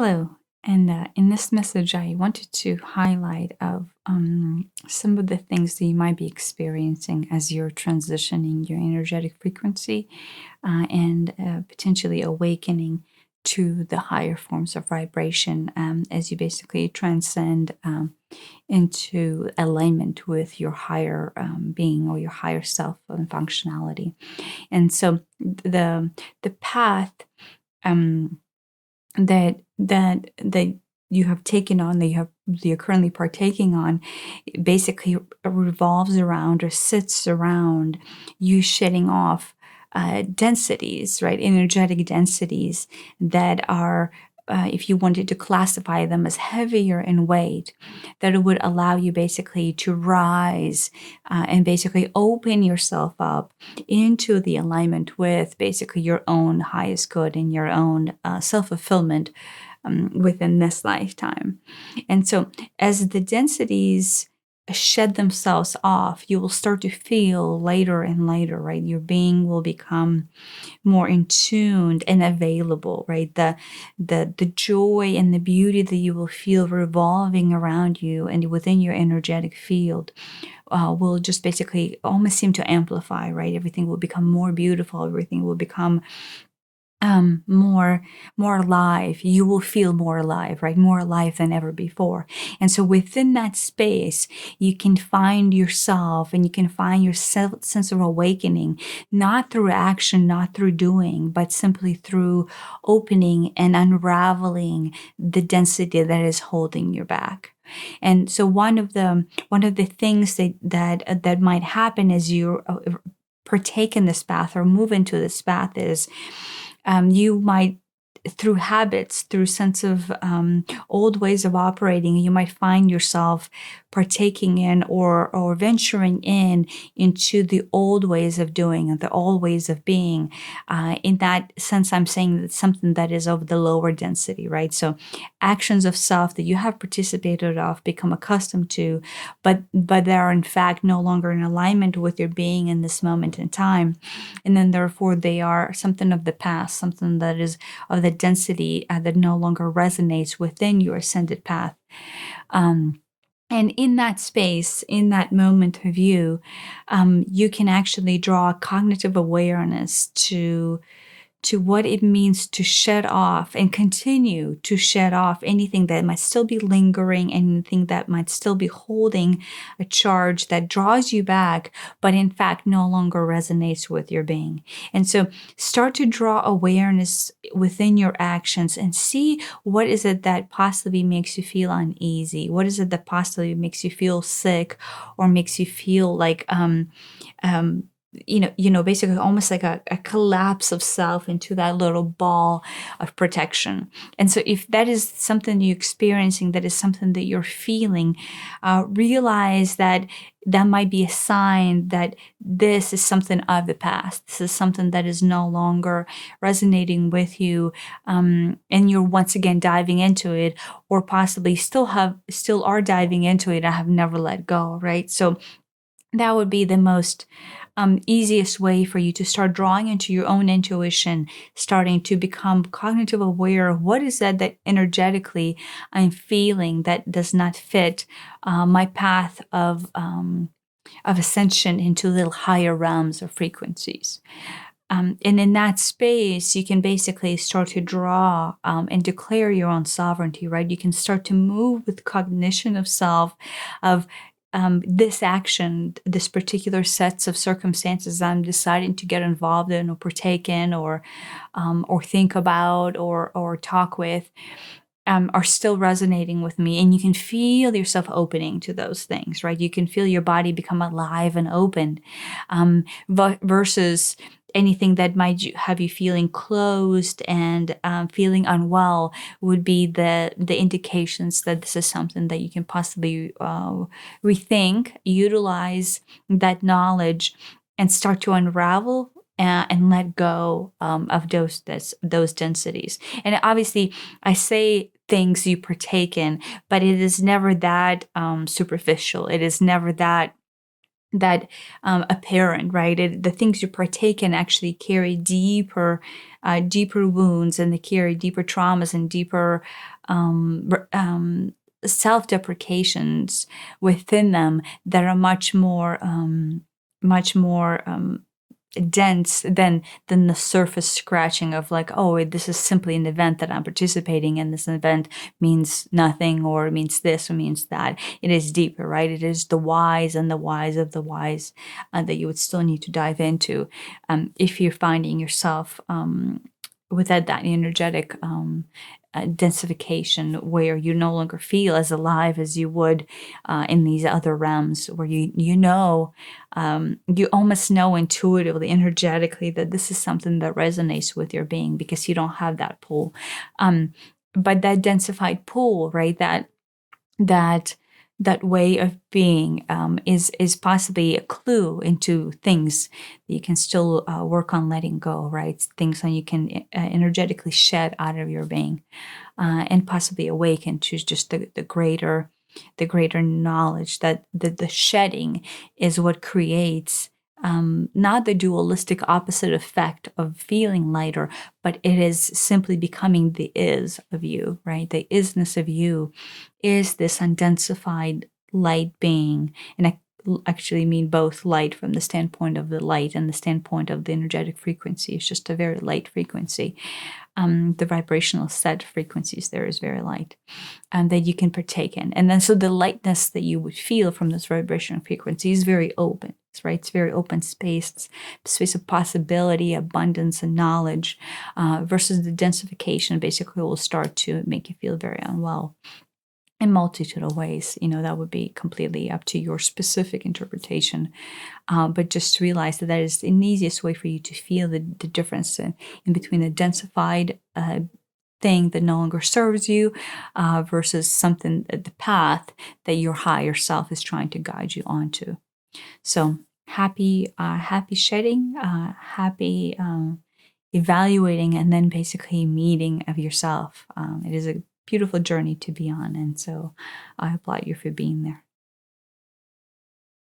Hello, and in this message, I wanted to highlight of some of the things that you might be experiencing as you're transitioning your energetic frequency and potentially awakening to the higher forms of vibration as you basically transcend into alignment with your higher being or your higher self and functionality. And so the path. Um, that you have taken on, that you're currently partaking on, basically revolves around or sits around you shedding off densities, right? Energetic densities that are, if you wanted to classify them as heavier in weight, that it would allow you basically to rise and basically open yourself up into the alignment with basically your own highest good and your own self-fulfillment within this lifetime. And so as the densities shed themselves off, you will start to feel later and later, right? Your being will become more in tuned and available, right? The joy and the beauty that you will feel revolving around you and within your energetic field will just basically almost seem to amplify, right? Everything will become more beautiful. Everything will become more alive. You will feel more alive, right? More alive than ever before. And so within that space, you can find yourself and you can find your sense of awakening, not through action, not through doing, but simply through opening and unraveling the density that is holding you back. And so one of the things that might happen as you partake in this path or move into this path is you might, through habits, through sense of old ways of operating, you might find yourself partaking in or venturing into the old ways of doing and the old ways of being. In that sense, I'm saying that something that is of the lower density, right? So actions of self that you have participated of, become accustomed to, but they are in fact no longer in alignment with your being in this moment in time. And then therefore they are something of the past, something that is of the density that no longer resonates within your ascended path. And in that space, in that moment of you, you can actually draw cognitive awareness to what it means to shed off and continue to shed off anything that might still be lingering, anything that might still be holding a charge that draws you back, but in fact no longer resonates with your being. And so start to draw awareness within your actions and see what is it that possibly makes you feel uneasy. What is it that possibly makes you feel sick or makes you feel like, um, basically almost like a collapse of self into that little ball of protection. And so if that is something you're experiencing, that is something that you're feeling, realize that that might be a sign that this is something of the past. This is something that is no longer resonating with you, and you're once again diving into it, or possibly still are diving into it and have never let go, right? So that would be the most easiest way for you to start drawing into your own intuition, starting to become cognitive aware of what is that energetically I'm feeling that does not fit my path of ascension into little higher realms or frequencies. And in that space, you can basically start to draw and declare your own sovereignty, right? You can start to move with cognition of self, of this action, this particular sets of circumstances I'm deciding to get involved in or partake in or think about or talk with. Are still resonating with me, and you can feel yourself opening to those things, right? You can feel your body become alive and open, versus anything that might have you feeling closed and feeling unwell would be the indications that this is something that you can possibly rethink, utilize that knowledge, and start to unravel and let go of those densities. And obviously, I say things you partake in, but it is never that superficial. It is never that apparent, right? The things you partake in actually carry deeper wounds, and they carry deeper traumas and deeper self-deprecations within them that are much more dense than the surface scratching of like, oh, this is simply an event that I'm participating in. This event means nothing, or it means this, or means that. It is deeper, right? It is the whys and the whys of the whys that you would still need to dive into if you're finding yourself without that energetic densification, where you no longer feel as alive as you would in these other realms, where you almost know intuitively, energetically, that this is something that resonates with your being, because you don't have that pull. But that densified pull, right? That way of being is possibly a clue into things that you can still work on letting go, right? Things that you can energetically shed out of your being, and possibly awaken to just the greater knowledge that the shedding is what creates not the dualistic opposite effect of feeling lighter, but it is simply becoming the is of you, right? The isness of you is this undensified light being. And I actually mean both light from the standpoint of the light and the standpoint of the energetic frequency. It's just a very light frequency. The vibrational set frequencies there is very light, that you can partake in. And then so the lightness that you would feel from this vibrational frequency is very open, right? It's very open space, space of possibility, abundance, and knowledge, versus the densification basically will start to make you feel very unwell in multitude of ways. That would be completely up to your specific interpretation. But just realize that is the easiest way for you to feel the difference in between a densified thing that no longer serves you versus something, the path that your higher self is trying to guide you onto. So happy shedding, happy evaluating, and then basically meeting of yourself. It is a beautiful journey to be on, and so I applaud you for being there.